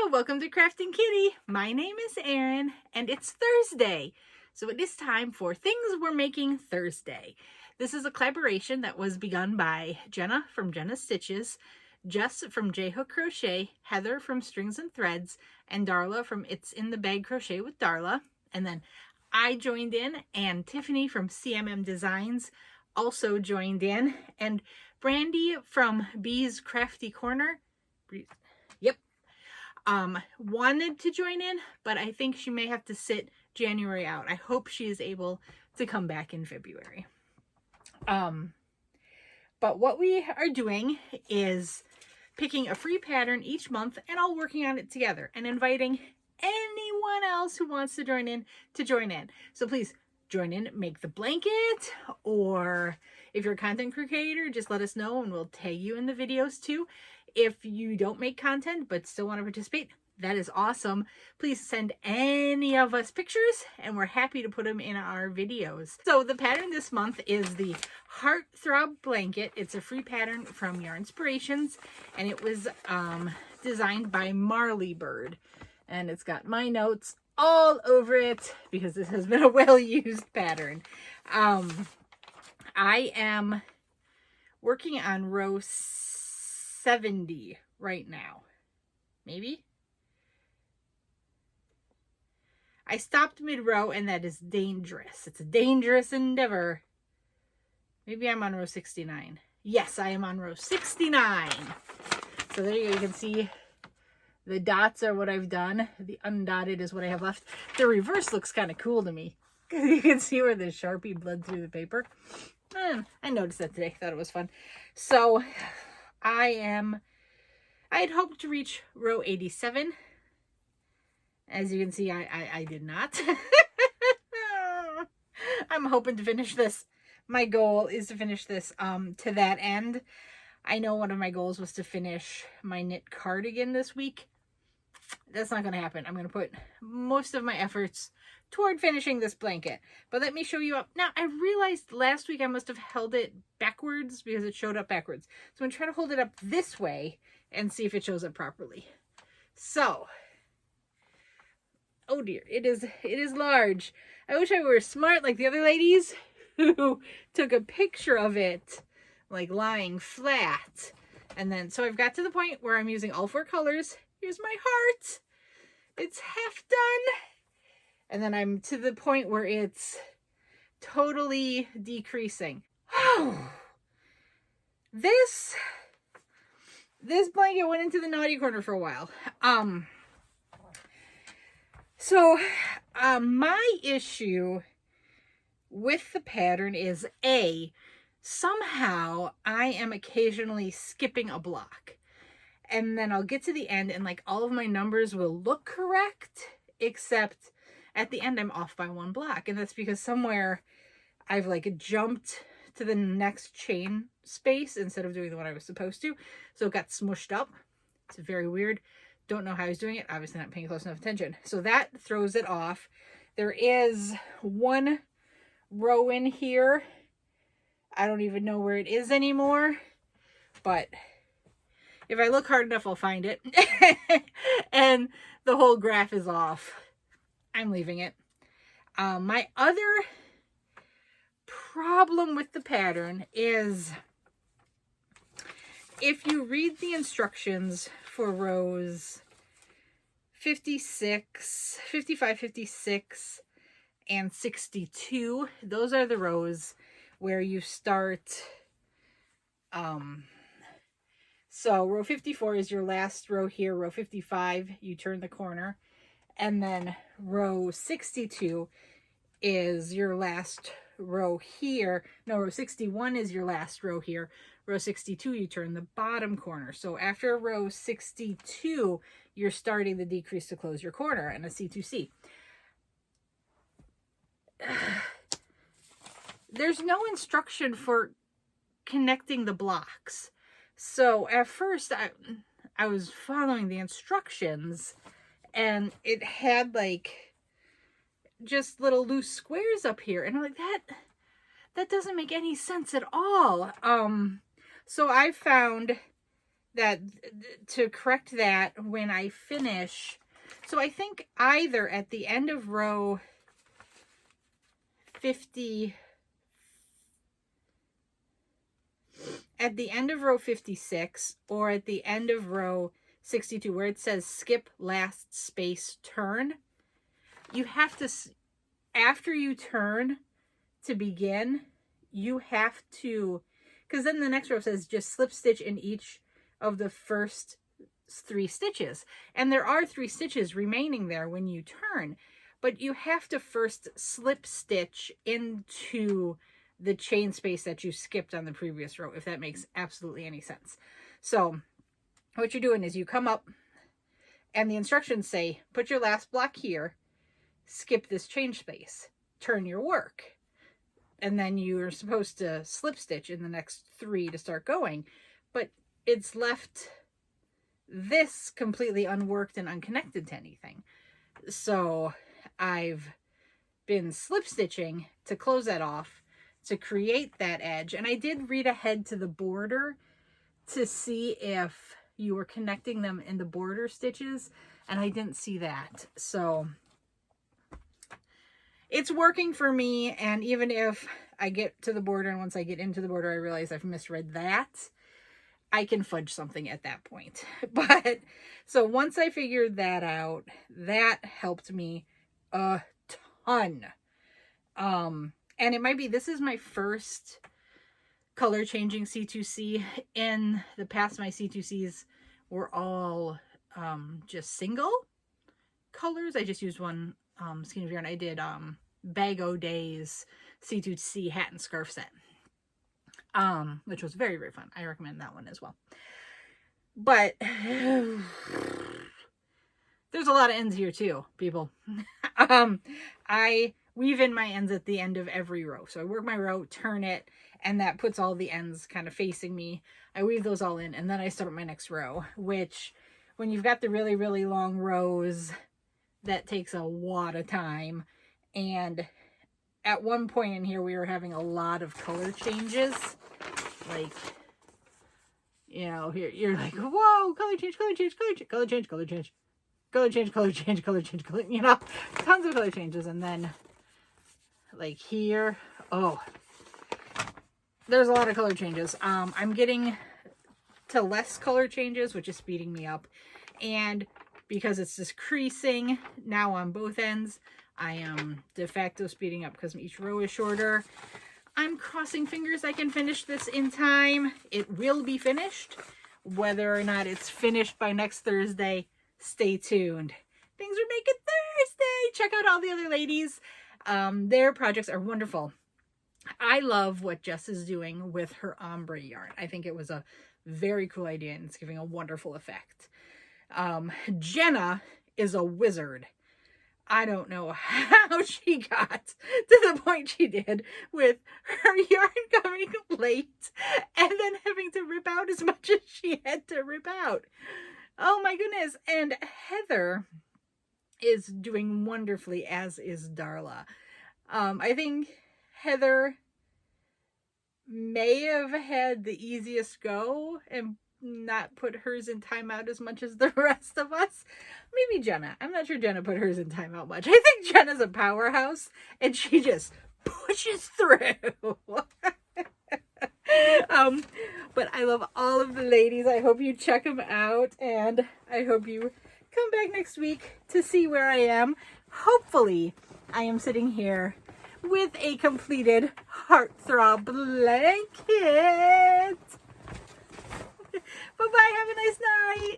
Hello, welcome to Krafting Kitty. My name is Erin and it's Thursday. So it is time for Things We're Making Thursday. This is a collaboration that was begun by Jenna from Jenna Stitches, Jess from J Hook Crochet, Heather from Strings and Threads, and Darla from It's in the Bag Crochet with Darla. And then I joined in, and Tiffany from CMM Designs also joined in, and Brandy from Bee's Crafty Corner, wanted to join in, but I think she may have to sit January out. I hope she is able to come back in February. But what we are doing is picking a free pattern each month and all working on it together and inviting anyone else who wants to join in to join in. So please join in, make the blanket, or if you're a content creator, just let us know and we'll tag you in the videos too. If you don't make content but still want to participate, that is awesome. Please send any of us pictures and we're happy to put them in our videos. So the pattern this month is the Heart Throb Blanket. It's a free pattern from Yarn Inspirations, and it was designed by Marley Bird. And it's got my notes all over it because this has been a well-used pattern. I am working on row 70 right now. Maybe? I stopped mid-row, and that is dangerous. It's a dangerous endeavor. Maybe I'm on row 69. Yes, I am on row 69. So there you go. You can see the dots are what I've done. The undotted is what I have left. The reverse looks kind of cool to me, because you can see where the Sharpie bled through the paper. I noticed that today. Thought it was fun. So I had hoped to reach row 87. As you can see, I did not. I'm hoping to finish this. My goal is to finish this to that end. I know one of my goals was to finish my knit cardigan this week. That's not going to happen. I'm going to put most of my efforts toward finishing this blanket. But let me show you up. Now, I realized last week I must have held it backwards because it showed up backwards. So I'm going to try to hold it up this way and see if it shows up properly. So, oh dear, it is large. I wish I were smart like the other ladies who took a picture of it like lying flat. And then, so I've got to the point where I'm using all 4 colors. Here's my heart. It's half done. And then I'm to the point where it's totally decreasing. Oh, this blanket went into the naughty corner for a while. So my issue with the pattern is somehow I am occasionally skipping a block. And then I'll get to the end and like all of my numbers will look correct, except at the end I'm off by 1 block. And that's because somewhere I've like jumped to the next chain space instead of doing the one I was supposed to. So it got smushed up. It's very weird. Don't know how I was doing it. Obviously not paying close enough attention. So that throws it off. There is 1 row in here. I don't even know where it is anymore. But if I look hard enough, I'll find it. And the whole graph is off. I'm leaving it. My other problem with the pattern is if you read the instructions for rows 56, 55, 56, and 62, those are the rows where you start. So row 54 is your last row here. Row 55, you turn the corner. And then row 62 is your last row here. No, row 61 is your last row here. Row 62, you turn the bottom corner. So after row 62, you're starting the decrease to close your corner and a C2C. There's no instruction for connecting the blocks. So at first I was following the instructions and it had like just little loose squares up here. And I'm like, that doesn't make any sense at all. So I found that to correct that when I finish. So I think either at the end of row 50, at the end of row 56, or at the end of row 62, where it says skip last space turn, you have to, after you turn to begin, you have to, because then the next row says just slip stitch in each of the first 3 stitches. And there are 3 stitches remaining there when you turn, but you have to first slip stitch into the chain space that you skipped on the previous row, if that makes absolutely any sense. So what you're doing is you come up and the instructions say, put your last block here, skip this chain space, turn your work. And then you're supposed to slip stitch in the next 3 to start going. But it's left this completely unworked and unconnected to anything. So I've been slip stitching to close that off, to create that edge. And I did read ahead to the border to see if you were connecting them in the border stitches, and I didn't see that. So it's working for me, and even if I get to the border, and once I get into the border I realize I've misread that, I can fudge something at that point. But so once I figured that out, that helped me a ton. And it might be, this is my first color changing C2C. In the past, my C2Cs were all just single colors. I just used one skein of yarn. I did Bag O Days C2C hat and scarf set, which was very, very fun. I recommend that one as well. But there's a lot of ends here too, people. I weave in my ends at the end of every row. So I work my row, turn it, and that puts all the ends kind of facing me. I weave those all in, and then I start my next row, which when you've got the really, really long rows, that takes a lot of time. And at one point in here, we were having a lot of color changes. Like, you know, here you're like, whoa, color change, color change, color change, color change, color change, color change, color change, color change, color, you know, tons of color changes. And then like here, oh, there's a lot of color changes. I'm getting to less color changes, which is speeding me up. And because it's just creasing now on both ends, I am de facto speeding up because each row is shorter. I'm crossing fingers I can finish this in time. It will be finished. Whether or not it's finished by next Thursday, stay tuned. Things are making Thursday. Check out all the other ladies. Their projects are wonderful. I love what Jess is doing with her ombre yarn. I think it was a very cool idea, and it's giving a wonderful effect. Jenna is a wizard. I don't know how she got to the point she did with her yarn coming late and then having to rip out as much as she had to rip out. Oh my goodness. And Heather is doing wonderfully, as is Darla. I think Heather may have had the easiest go and not put hers in timeout as much as the rest of us. Maybe Jenna. I'm not sure Jenna put hers in timeout much. I think Jenna's a powerhouse and she just pushes through. But I love all of the ladies. I hope you check them out, and I hope you come back next week to see where I am. Hopefully I am sitting here with a completed Heart Throb Blanket.